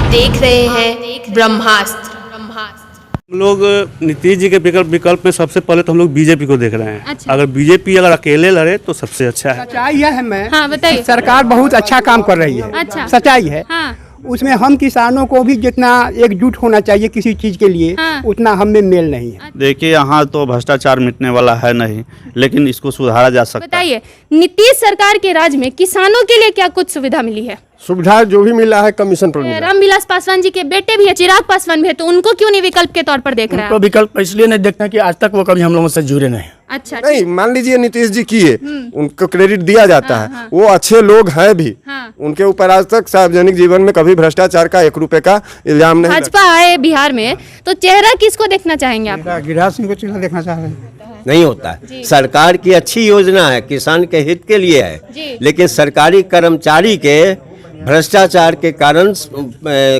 देख रहे हैं ब्रह्मास्त्र। हम लोग नीतीश जी के विकल्प में सबसे पहले तो हम लोग बीजेपी को देख रहे हैं। अच्छा। अगर बीजेपी अगर अकेले लड़े तो सबसे अच्छा है। सच्चाई है हमें। हाँ बताइए। सरकार बहुत अच्छा काम कर रही है। अच्छा। सच्चाई है। हाँ। उसमें हम किसानों को भी जितना एकजुट होना चाहिए किसी चीज के लिए, हाँ। उतना हमें मेल नहीं है। देखिए यहाँ तो भ्रष्टाचार मिटने वाला है नहीं, लेकिन इसको सुधारा जा सकता है। बताइए, नीतीश सरकार के राज में किसानों के लिए क्या कुछ सुविधा मिली है? सुविधा जो भी मिला है कमीशन पर मिला। रामविलास पासवान जी के बेटे भी है, चिराग पासवान भी है, तो उनको क्यों नहीं विकल्प के तौर पर देख रहा है? उनको विकल्प इसलिए नहीं देखते हैं कि आज तक वो कभी हम लोगों से जुड़े नहीं। अच्छा। नहीं, मान लीजिए नीतीश जी किए, उनको क्रेडिट दिया जाता है, वो अच्छे लोग हैं भी। हाँ। उनके ऊपर आज तक सार्वजनिक जीवन में कभी भ्रष्टाचार का 1 रुपए का इल्जाम नहीं भाजपा आए बिहार में तो चेहरा किसको देखना चाहेंगे आप? गिरिराज सिंह को चेहरा देखना चाह रहे हैं। नहीं होता है। सरकार की अच्छी योजना है, किसान के हित के लिए जी। है, लेकिन सरकारी कर्मचारी के भ्रष्टाचार के कारण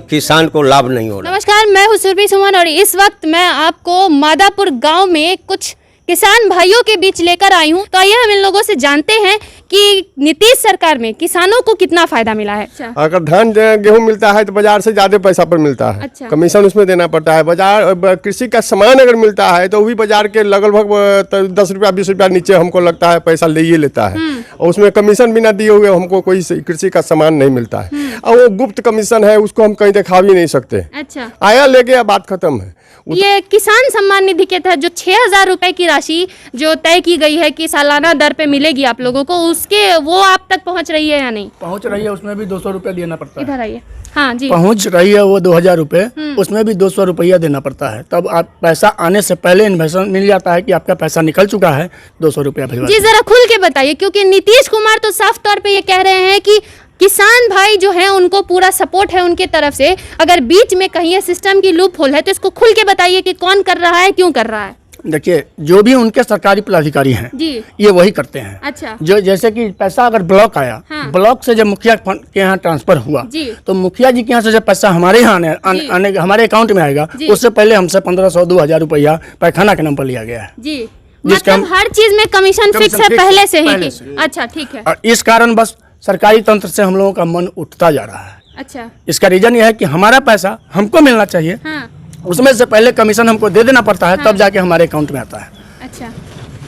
किसान को लाभ नहीं हो रहा। नमस्कार, मैं हूँ सुरभि सुमन और इस वक्त मैं आपको मादापुर गांव में कुछ किसान भाइयों के बीच लेकर आई हूँ। तो आइए हम इन लोगों से जानते हैं कि नीतीश सरकार में किसानों को कितना फायदा मिला है। अच्छा। अगर धान गेहूं मिलता है तो बाजार से ज्यादा पैसा पर मिलता है। अच्छा। कमीशन उसमें देना पड़ता है। बाजार कृषि का सामान अगर मिलता है तो वो भी बाजार के लगभग 10 रुपया 20 रुपया नीचे हमको लगता है पैसा ले ही लेता है, और उसमें कमीशन बिना दिए हुए हमको कोई कृषि का सामान नहीं मिलता है। और वो गुप्त कमीशन है, उसको हम कहीं दिखा भी नहीं सकते। अच्छा। आया ले गया, बात खत्म है। ये किसान सम्मान निधि के तहत जो 6,000 रुपए की राशि जो तय की गई है कि सालाना दर पे मिलेगी आप लोगों को, उसके वो आप तक पहुंच रही है या नहीं? पहुंच रही है, उसमें भी 200 रुपया देना पड़ता है। इधर आइए। हाँ जी। पहुंच रही है वो 2,000 रुपये, उसमें भी 200 रुपया देना पड़ता है। तब आप पैसा आने से पहले इन्वेस्टमेंट मिल जाता है कि आपका पैसा निकल चुका है, 200 रुपया भिजवा। जी जरा खुल के बताइए, क्योंकि नीतीश कुमार तो साफ तौर पे ये कह रहे हैं कि किसान भाई जो है उनको पूरा सपोर्ट है उनके तरफ से। अगर बीच में कहीं ये सिस्टम की लूप होल है तो इसको खुल के बताइए कि कौन कर रहा है, क्यों कर रहा है। देखिए, जो भी उनके सरकारी पदाधिकारी हैं जी। ये वही करते हैं। अच्छा। जो जैसे कि पैसा अगर ब्लॉक आया, हाँ। ब्लॉक से जब मुखिया के यहाँ ट्रांसफर हुआ जी। तो मुखिया जी के यहाँ से जब पैसा हमारे यहाँ आने हमारे अकाउंट में आएगा, उससे पहले हमसे 1500 2,000 रुपया पैखाना के नाम पर लिया गया है। जी, जिसका मतलब हर चीज में कमीशन फिक्स है पहले से ही कि? अच्छा ठीक है। और इस कारण बस सरकारी तंत्र से हम लोगों का मन उठता जा रहा है। अच्छा। इसका रीजन यह है कि हमारा पैसा हमको मिलना चाहिए, हाँ। उसमें से पहले कमीशन हमको दे देना पड़ता है, तब जाके हमारे अकाउंट में आता है। अच्छा,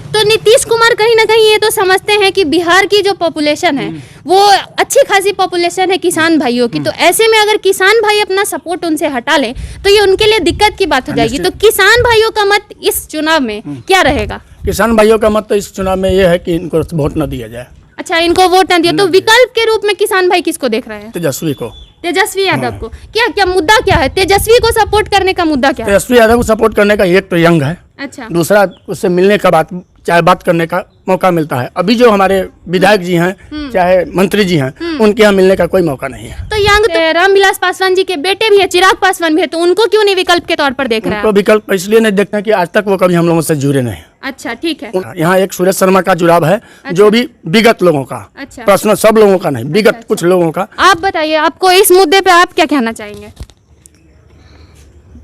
तो नीतीश कुमार कहीं ना कहीं ये तो समझते हैं कि बिहार की जो पॉपुलेशन है वो अच्छी खासी पॉपुलेशन है किसान भाइयों की, तो ऐसे में अगर किसान भाई अपना सपोर्ट उनसे हटा लें तो ये उनके लिए दिक्कत की बात हो जाएगी। तो किसान भाइयों का मत इस चुनाव में क्या रहेगा? किसान भाइयों का मत तो इस चुनाव में ये है कि इनको वोट न दिया जाए। अच्छा, इनको वोट न दिया तो विकल्प के रूप में किसान भाई किसको देख रहे हैं? तेजस्वी को। तेजस्वी यादव को। क्या मुद्दा क्या है? तेजस्वी को सपोर्ट करने का मुद्दा क्या है? तेजस्वी यादव को सपोर्ट करने का एक तो यंग है, अच्छा। दूसरा उससे मिलने का बात करने का मौका मिलता है। अभी जो हमारे विधायक जी हैं चाहे मंत्री जी हैं, उनके यहाँ मिलने का कोई मौका नहीं है। तो यंग रामविलास पासवान जी के बेटे भी है, चिराग पासवान भी है, तो उनको क्यों नहीं विकल्प के तौर पर देख रहा है? उनको विकल्प इसलिए नहीं देखते हैं कि आज तक वो कभी हम लोगों से जुड़े नहीं। अच्छा ठीक है। यहाँ एक सुरेश शर्मा का जुड़ाव है, जो भी विगत लोगों का, अच्छा। पर्सनल सब लोगों का नहीं, विगत कुछ लोगों का। आप बताइए, आपको इस मुद्दे पे आप क्या कहना चाहेंगे?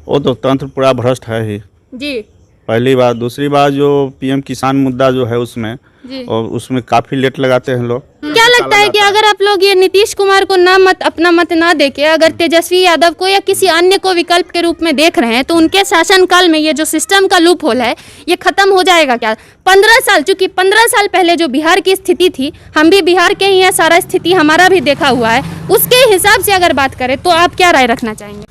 वो तो तंत्र पूरा भ्रष्ट है ही, जी। पहली बात। दूसरी बात, जो पीएम किसान मुद्दा जो है उसमें जी। और उसमें काफी लेट लगाते हैं लोग। क्या लगता है कि अगर आप लोग ये नीतीश कुमार को अपना मत ना देके अगर तेजस्वी यादव को या किसी अन्य को विकल्प के रूप में देख रहे हैं तो उनके शासनकाल में ये जो सिस्टम का लूप होल है ये खत्म हो जाएगा क्या? 15 साल, चूंकि 15 साल पहले जो बिहार की स्थिति थी, हम भी बिहार के ही हैं, सारा स्थिति हमारा भी देखा हुआ है, उसके हिसाब से अगर बात करें तो आप क्या राय रखना चाहेंगे?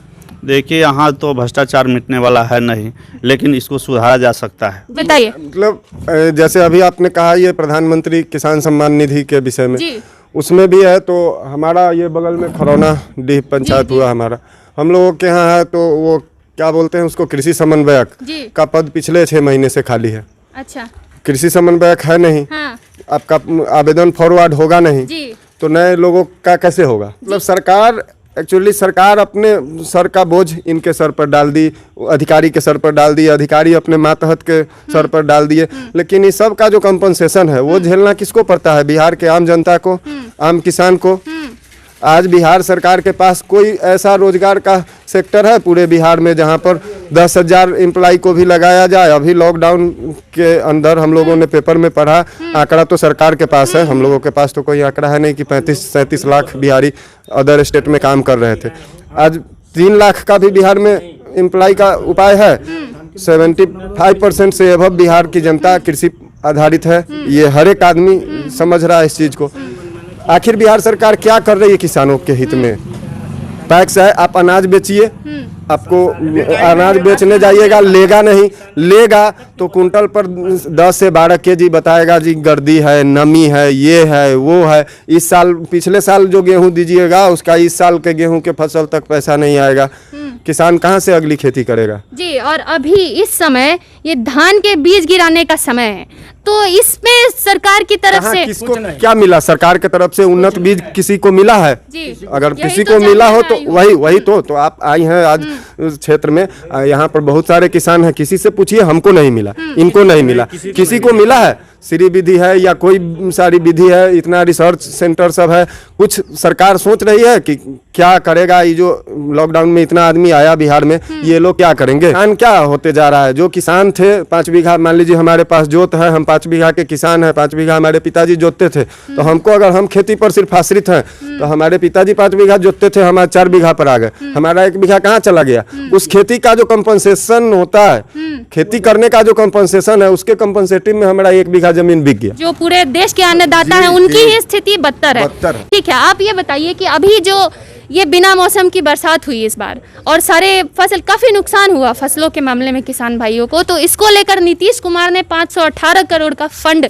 देखिए यहाँ तो भ्रष्टाचार मिटने वाला है नहीं, लेकिन इसको सुधारा जा सकता है। बताइए। मतलब जैसे अभी आपने कहा ये प्रधानमंत्री किसान सम्मान निधि के विषय में, जी। उसमें भी है। तो हमारा ये बगल में खरौना डीह पंचायत हुआ हमारा, हम लोगों के यहाँ है। तो वो क्या बोलते हैं उसको, कृषि समन्वयक का पद पिछले 6 महीने से खाली है। अच्छा। कृषि समन्वयक है नहीं। हाँ। आपका आवेदन फॉरवर्ड होगा नहीं जी। तो नए लोगों का कैसे होगा? मतलब सरकार अपने सर का बोझ इनके सर पर डाल दी, अधिकारी के सर पर डाल दी, अधिकारी अपने मातहत के सर पर डाल दिए। लेकिन इस सब का जो कंपनसेशन है वो झेलना किसको पड़ता है? बिहार के आम जनता को, आम किसान को। आज बिहार सरकार के पास कोई ऐसा रोजगार का सेक्टर है पूरे बिहार में जहां पर 10,000 एम्प्लॉय को भी लगाया जाए? अभी लॉकडाउन के अंदर हम लोगों ने पेपर में पढ़ा, आंकड़ा तो सरकार के पास है, हम लोगों के पास तो कोई आंकड़ा है नहीं कि 35-37 लाख बिहारी अदर स्टेट में काम कर रहे थे। आज 3 लाख का भी बिहार में एम्प्लॉय का उपाय है। 75% से अबव बिहार की जनता कृषि आधारित है, ये हर एक आदमी समझ रहा है इस चीज़ को। आखिर बिहार सरकार क्या कर रही है किसानों के हित में? टैक्स है, आप अनाज बेचिए, आपको अनाज बेचने जाइएगा, लेगा नहीं, लेगा तो कुंटल पर 10 से 12 केजी बताएगा जी गर्दी है, नमी है, ये है, वो है। इस साल, पिछले साल जो गेहूं दीजिएगा उसका इस साल के गेहूं के फसल तक पैसा नहीं आएगा। किसान कहाँ से अगली खेती करेगा? जी, और अभी इस समय ये धान के बीज गिराने का समय है, तो इसमें सरकार की तरफ से किसको क्या मिला? सरकार की तरफ से उन्नत बीज किसी को मिला है? जी, अगर यही किसी तो को मिला हो जानना तो है। वही तो आप आई हैं आज उस क्षेत्र में, यहाँ पर बहुत सारे किसान हैं, किसी से पूछिए, हमको नहीं मिला, इनको नहीं मिला, किसी को मिला है? श्री विधि है या कोई सारी विधि है, इतना रिसर्च सेंटर सब है, कुछ सरकार सोच रही है कि क्या करेगा? ये जो लॉकडाउन में इतना आदमी आया बिहार में, ये लोग क्या करेंगे? किसान क्या होते जा रहा है? जो किसान थे 5 बीघा, मान लीजिए हमारे पास जोत है, हम 5 बीघा के किसान हैं, 5 बीघा हमारे पिताजी जोतते थे, तो हमको, अगर हम खेती पर सिर्फ आश्रित हैं, तो हमारे पिताजी 5 बीघा जोतते थे, हमारे 4 बीघा पर आ गए, हमारा 1 बीघा कहाँ चला गया? उस खेती का जो कंपनसेशन होता है, खेती करने का जो कंपनसेशन है, उसके कंपनसेटिव में हमारा 1 बीघा जमीन बिक गया। जो पूरे देश के अन्नदाता हैं उनकी ही स्थिति बदतर है। ठीक है, आप ये बताइए कि अभी जो ये बिना मौसम की बरसात हुई इस बार, और सारे फसल काफी नुकसान हुआ फसलों के मामले में किसान भाइयों को, तो इसको लेकर नीतीश कुमार ने 518 करोड़ का फंड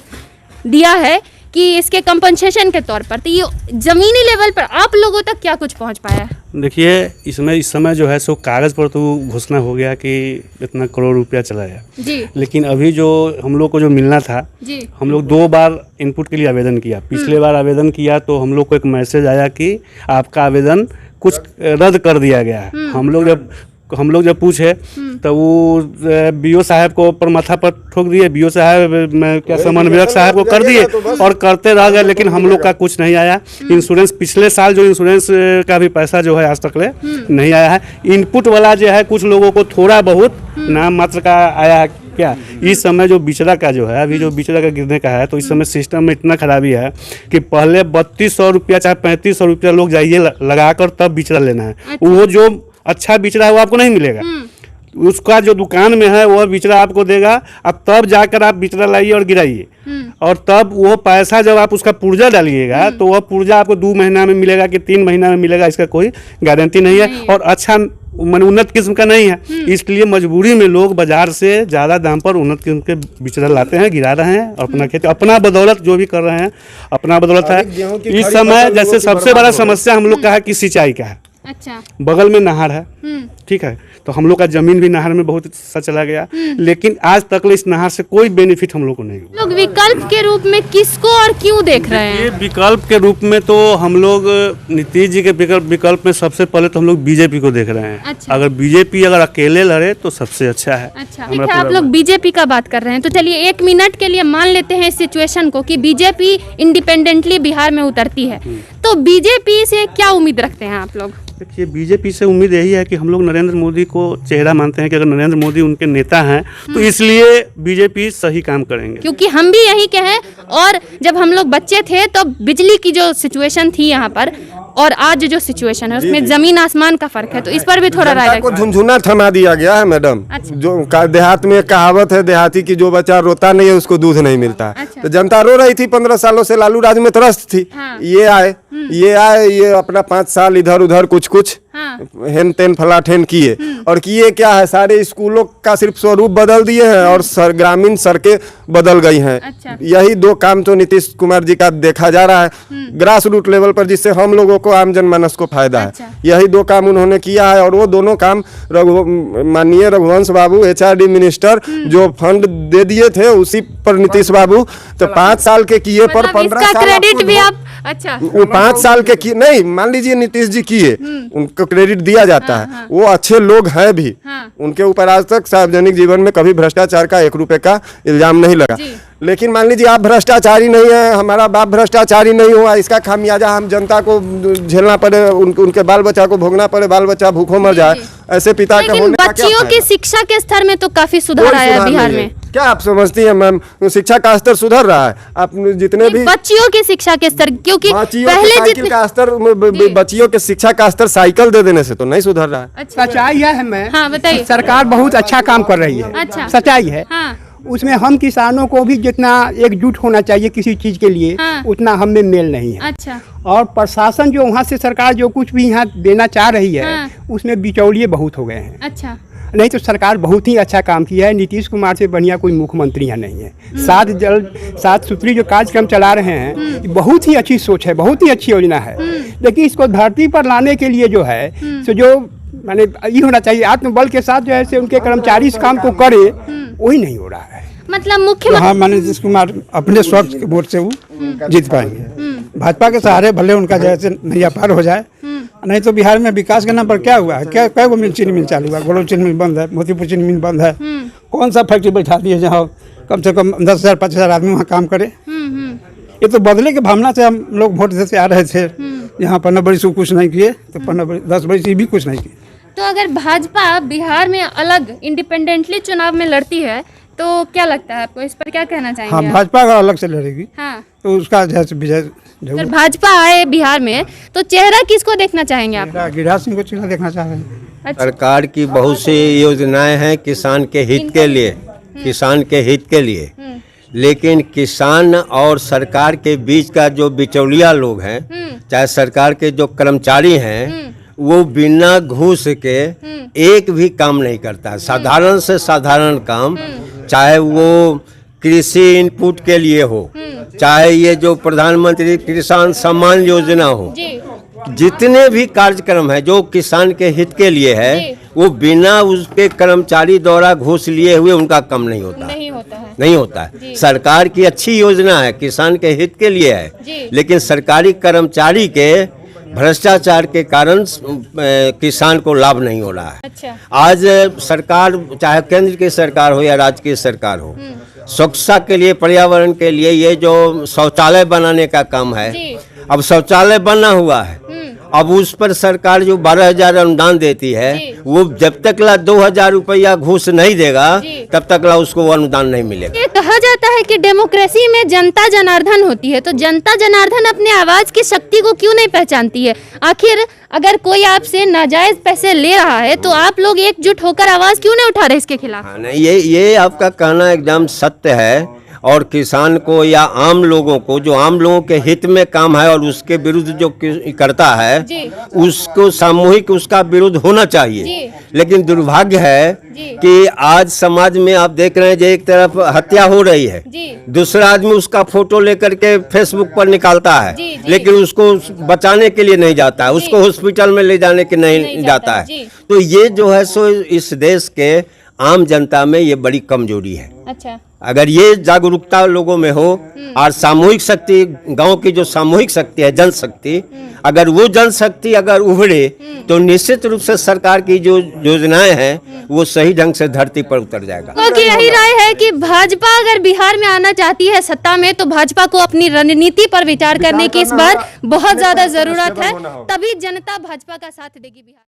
दिया है कि इसके कंपनसेशन के तौर पर। तो ये जमीनी लेवल पर आप लोगों तक क्या कुछ पहुंच पाया है? देखिए, इसमें इस समय जो है सो कागज़ पर तो घोषणा हो गया कि इतना करोड़ रुपया चला है जी, लेकिन अभी जो हम लोग को जो मिलना था जी, हम लोग 2 बार इनपुट के लिए आवेदन किया। पिछले बार आवेदन किया तो हम लोग को एक मैसेज आया कि आपका आवेदन कुछ रद्द कर दिया गया है। हम लोग जब पूछे तो वो बीओ साहब को ऊपर माथा पर ठोक दिए, बीओ साहब क्या समन्वयक साहब को कर दिए और करते रह गए, लेकिन हम लोग का कुछ नहीं आया। इंश्योरेंस पिछले साल जो इंश्योरेंस का भी पैसा जो है आज तक ले नहीं आया है। इनपुट वाला जो है कुछ लोगों को थोड़ा बहुत नाम मात्र का आया है। क्या इस समय जो बिचड़ा का जो है, अभी जो बिचड़ा का गिरने का है, तो इस समय सिस्टम में इतना खराबी है कि पहले 3200 रुपया चाहे 3500 रुपया लोग जाइए लगाकर तब बिचड़ा लेना है। वो जो अच्छा बिचड़ा है वो आपको नहीं मिलेगा, उसका जो दुकान में है वह बिचड़ा आपको देगा, अब तब जाकर आप बिचड़ा लाइए और गिराइए, और तब वो पैसा जब आप उसका पुर्जा डालिएगा तो वह पुर्जा आपको 2 महीना में मिलेगा कि 3 महीना में मिलेगा, इसका कोई गारंटी नहीं है, और अच्छा उन्नत किस्म का नहीं है। इसलिए मजबूरी में लोग बाजार से ज़्यादा दाम पर उन्नत किस्म के बिचड़ा लाते हैं, गिरा रहे हैं, अपना खेती अपना बदौलत जो भी कर रहे हैं अपना बदौलत है। इस समय जैसे सबसे बड़ा समस्या हम लोग का है कि सिंचाई का है। अच्छा, बगल में नहर है, ठीक है, तो हम लोग का जमीन भी नहर में बहुत सा चला गया, लेकिन आज तक इस नहर से कोई बेनिफिट हम लोग को नहीं हुआ। लोग विकल्प के रूप में किसको और क्यों देख रहे हैं? ये विकल्प के रूप में तो हम लोग नीतीश जी के विकल्प में सबसे पहले तो हम लोग बीजेपी को देख रहे हैं। अच्छा। अगर बीजेपी अगर अकेले लड़े तो सबसे अच्छा है। अच्छा, ठीक है, आप लोग बीजेपी का बात कर रहे हैं, तो चलिए 1 मिनट के लिए मान लेते हैं इस सिचुएशन को कि बीजेपी इंडिपेंडेंटली बिहार में उतरती है, तो बीजेपी से क्या उम्मीद रखते हैं आप लोग? देखिए, बीजेपी से उम्मीद यही है कि हम लोग नरेंद्र मोदी को चेहरा मानते हैं कि अगर नरेंद्र मोदी उनके नेता हैं तो इसलिए बीजेपी सही काम करेंगे। क्योंकि हम भी यही कहे, और जब हम लोग बच्चे थे तो बिजली की जो सिचुएशन थी यहाँ पर और आज जो सिचुएशन है उसमें जमीन आसमान का फर्क है, तो इस पर भी थोड़ा राय को रखें। झुनझुना थमा दिया गया है मैडम। अच्छा। जो देहात में एक कहावत है देहाती की, जो बच्चा रोता नहीं है उसको दूध नहीं मिलता। अच्छा। तो जनता रो रही थी 15 सालों से, लालू राज में त्रस्त थी। हाँ। ये आए ये अपना 5 साल इधर उधर कुछ हाँ। हेन तेन फलाठेन किए, और किए क्या है, सारे स्कूलों का सिर्फ स्वरूप बदल दिए हैं और ग्रामीण सड़कें बदल गई हैं। अच्छा। यही 2 काम तो नीतीश कुमार जी का देखा जा रहा है ग्रास रूट लेवल पर, जिससे हम लोगों को आम जनमानस को फायदा अच्छा। है। यही 2 काम उन्होंने किया है, और वो दोनों काम माननीय रघुवंश बाबू HRD मिनिस्टर जो फंड दे दिए थे उसी पर नीतीश बाबू तो 5 साल के किए पर 15 इसका साल क्रेडिट भी आप, अच्छा, वो 5 साल के किए नहीं, मान लीजिए नीतीश जी किए, उनको क्रेडिट दिया जाता है। वो अच्छे लोग हैं भी, उनके ऊपर आज तक सार्वजनिक जीवन में कभी भ्रष्टाचार का 1 रुपए का इल्जाम नहीं लगा। लेकिन मान लीजिए आप भ्रष्टाचारी नहीं है, हमारा बाप भ्रष्टाचारी नहीं हुआ, इसका खामियाजा हम जनता को झेलना पड़े, उनके बाल बच्चा को भोगना पड़े, बाल बच्चा भूखों मर जाए, ऐसे पिता का लेकिन होने का क्या बच्चियों की फायदा? शिक्षा के स्तर में तो काफी सुधार कोई आया है सुधार बिहार नहीं में। है। क्या आप समझती हैं मैम, शिक्षा का स्तर सुधर रहा है? आप जितने भी बच्चियों की शिक्षा के स्तर, क्योंकि बच्चियों के पहले साइकिल जितने का स्तर बच्चियों के शिक्षा का स्तर साइकिल दे देने से तो नहीं सुधर रहा है। अच्छा सच्चाई यह है मैं हाँ, बताइए। सरकार बहुत अच्छा काम कर रही है। अच्छा। सच्चाई है। हाँ उसमें हम किसानों को भी जितना एकजुट होना चाहिए किसी चीज के लिए, हाँ। उतना हम में मेल नहीं है। अच्छा और प्रशासन जो वहाँ से सरकार जो कुछ भी यहाँ देना चाह रही है, हाँ। उसमें बिचौलिए बहुत हो गए हैं। अच्छा नहीं तो सरकार बहुत ही अच्छा काम किया है। नीतीश कुमार से बढ़िया कोई मुख्यमंत्री यहाँ नहीं है। सात सूत्री जो कार्यक्रम चला रहे हैं, ये बहुत ही अच्छी सोच है, बहुत ही अच्छी योजना है। लेकिन इसको धरती पर लाने के लिए जो है सो जो माने ये होना चाहिए, आत्मबल के साथ जो है से उनके कर्मचारी इस काम को करे, वही नहीं हो रहा है। मतलब मुख्यमंत्री हाँ, माने नीतीश कुमार अपने स्वच्छ के वोट से वो जीत पाएंगे। भाजपा के सहारे भले उनका जैसे नैया पार हो जाए, नहीं तो बिहार में विकास के नाम पर क्या हुआ है? क्या कै गो चीनी मिल चालू हुआ? गोलो चीनी मिल बंद है, मोतीपुर चीनी मिल बंद है। कौन सा फैक्ट्री बैठा दिए जहाँ कम से कम 10,000 5,000 आदमी वहाँ काम करे? ये तो बदले के भावना से हम लोग वोट देते आ रहे थे। यहाँ 15 बरस को कुछ नहीं किए तो 10 बरस भी कुछ नहीं किए। तो अगर भाजपा बिहार में अलग इंडिपेंडेंटली चुनाव में लड़ती है तो क्या लगता है आपको, इस पर क्या कहना चाहेंगे हाँ, आप? भाजपा अगर अलग से लड़ेगी हाँ, तो उसका जैसे विजय अगर भाजपा आए बिहार में तो चेहरा किसको देखना चाहेंगे आप? गिरिराज सिंह को चेहरा देखना चाह रहे हैं। अच्छा सरकार की बहुत सी योजनाएं हैं किसान के हित के लिए, किसान के हित के लिए, लेकिन किसान और सरकार के बीच का जो बिचौलिया लोग हैं, चाहे सरकार के जो कर्मचारी हैं, वो बिना घूस के एक भी काम नहीं करता। साधारण से साधारण काम, चाहे वो कृषि इनपुट के लिए हो, चाहे ये जो प्रधानमंत्री किसान सम्मान योजना हो, जी जितने भी कार्यक्रम है जो किसान के हित के लिए है, वो बिना उसके कर्मचारी द्वारा घूस लिए हुए उनका काम नहीं होता। नहीं होता है। नहीं होता है। सरकार की अच्छी योजना है, किसान के हित के लिए है, लेकिन सरकारी कर्मचारी के भ्रष्टाचार के कारण किसान को लाभ नहीं हो रहा है। अच्छा आज सरकार, चाहे केंद्र की सरकार हो या राज्य की सरकार हो, स्वच्छता के लिए, पर्यावरण के लिए ये जो शौचालय बनाने का काम है, अब शौचालय बना हुआ है, अब उस पर सरकार जो 12,000 अनुदान देती है, वो जब तक ला 2,000 रुपया घूस नहीं देगा तब तक ला उसको वो अनुदान नहीं मिलेगा। ये कहा जाता है कि डेमोक्रेसी में जनता जनार्दन होती है, तो जनता जनार्दन अपने आवाज की शक्ति को क्यों नहीं पहचानती है? आखिर अगर कोई आपसे नाजायज पैसे ले रहा है तो आप लोग एकजुट होकर आवाज क्यों नहीं उठा रहे इसके खिलाफ? हाँ, नहीं, ये आपका कहना एकदम सत्य है। और किसान को या आम लोगों को, जो आम लोगों के हित में काम है और उसके विरुद्ध जो करता है, उसको सामूहिक उसका विरोध होना चाहिए। लेकिन दुर्भाग्य है कि आज समाज में आप देख रहे हैं जो एक तरफ हत्या हो रही है, दूसरा आदमी उसका फोटो लेकर के फेसबुक पर निकालता है, लेकिन उसको बचाने के लिए नहीं जाता है, उसको हॉस्पिटल में ले जाने के नहीं जाता है। तो ये जो है सो इस देश के आम जनता में ये बड़ी कमजोरी है। अच्छा अगर ये जागरूकता लोगों में हो और सामूहिक शक्ति, गांव की जो सामूहिक शक्ति है, जनशक्ति, अगर वो जनशक्ति अगर उभरे तो निश्चित रूप से सरकार की जो योजनाएं हैं वो सही ढंग से धरती पर उतर जाएगा। तो यही राय है कि भाजपा अगर बिहार में आना चाहती है सत्ता में, तो भाजपा को अपनी रणनीति पर विचार करने की इस बार बहुत ज्यादा जरूरत है, तभी जनता भाजपा का साथ देगी बिहार।